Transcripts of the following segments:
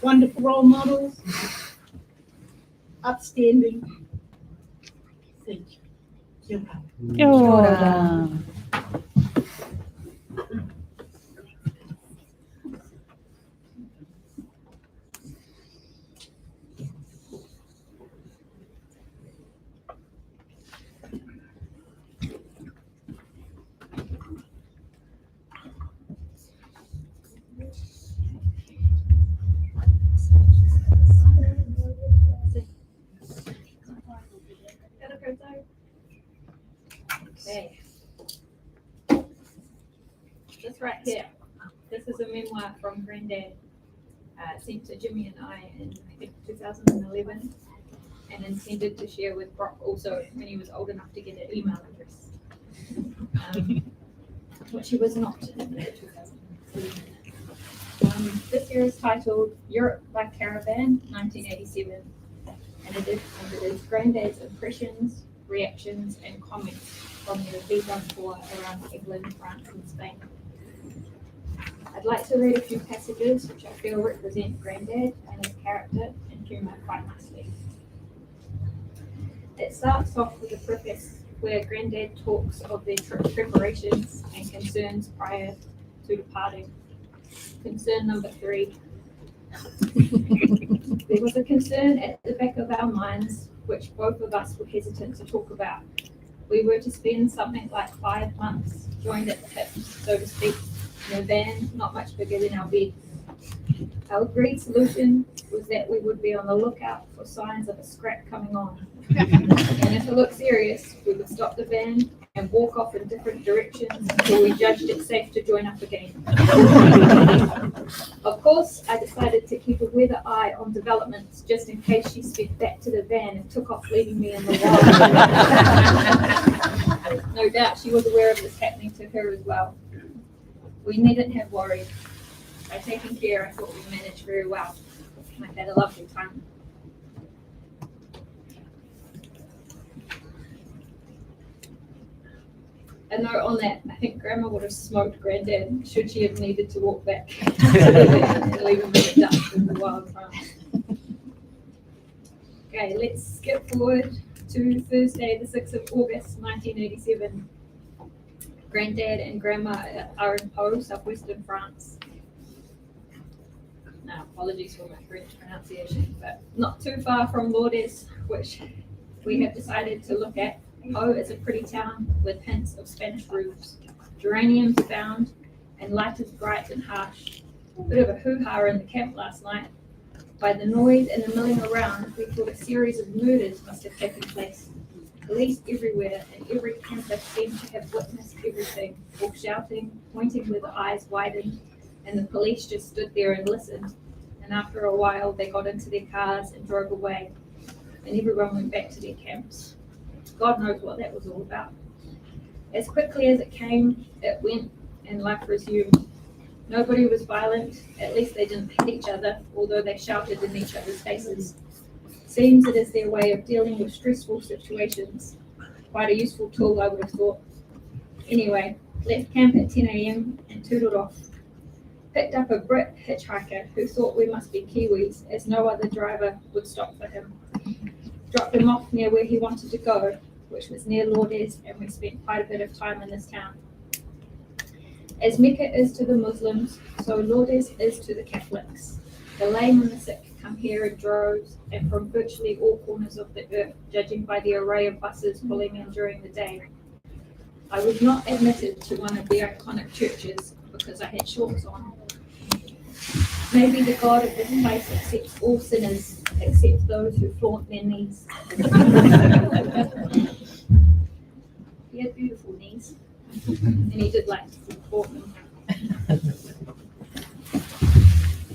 Wonderful role models. Upstanding. Thank you. Kia ora. Okay. This right here, this is a memoir from Granddad, sent to Jimmy and I in, I think, 2011, and intended to share with Brock also when he was old enough to get an email address, which he was not in 2011. This year is titled Europe by Caravan, 1987, and it is Granddad's impressions, reactions, and comments from the Vellen tour around England, France, and Spain. I'd like to read a few passages which I feel represent Granddad and his character and humour quite nicely. It starts off with a preface where Granddad talks of their trip preparations and concerns prior to departing. Concern number 3. There was a concern at the back of our minds which both of us were hesitant to talk about. We were to spend something like 5 months joined at the hip, so to speak, in a van not much bigger than our bed. Our agreed solution was that we would be on the lookout for signs of a scrap coming on. And if it looked serious, we would stop the van and walk off in different directions until we judged it safe to join up again. Of course, I decided to keep a weather eye on developments just in case she sped back to the van and took off leaving me in the wild. No doubt she was aware of this happening to her as well. We needn't have worried. By taking care, I thought we managed very well. I had a lovely time. A note on that, I think Grandma would have smoked Granddad should she have needed to walk back and leave him in the dust in the wild farm. Okay, let's skip forward to Thursday, the 6th of August, 1987. Granddad and Grandma are in Pau, southwestern France. Now, apologies for my French pronunciation, but not too far from Lourdes, which we have decided to look at. Pau is a pretty town with hints of Spanish roofs. Geraniums abound, and light is bright and harsh. Bit of a hoo-ha in the camp last night. By the noise and the milling around, we thought a series of murders must have taken place. Police everywhere, and every camper seemed to have witnessed everything, all shouting, pointing with eyes widened, and the police just stood there and listened. And after a while, they got into their cars and drove away, and everyone went back to their camps. God knows what that was all about. As quickly as it came, it went, and life resumed. Nobody was violent, at least they didn't hit each other, although they shouted in each other's faces. Seems it is their way of dealing with stressful situations. Quite a useful tool, I would have thought. Anyway, left camp at 10 a.m. and tootled off. Picked up a Brit hitchhiker who thought we must be Kiwis, as no other driver would stop for him. Dropped him off near where he wanted to go, which was near Lourdes, and we spent quite a bit of time in this town. As Mecca is to the Muslims, so Lourdes is to the Catholics. The lame and the sick come here in droves and from virtually all corners of the earth, judging by the array of buses pulling in during the day. I was not admitted to one of the iconic churches because I had shorts on. Maybe the God of this place accepts all sinners, except those who flaunt their knees. He had beautiful knees, and he did like to flaunt them.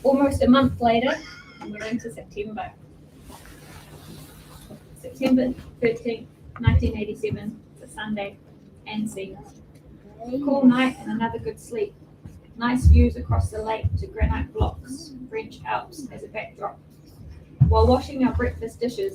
Almost a month later, we're into September. September 13th, 1987, it's a Sunday, and sea. Cool night and another good sleep. Nice views across the lake to granite blocks, French Alps as a backdrop. While washing our breakfast dishes,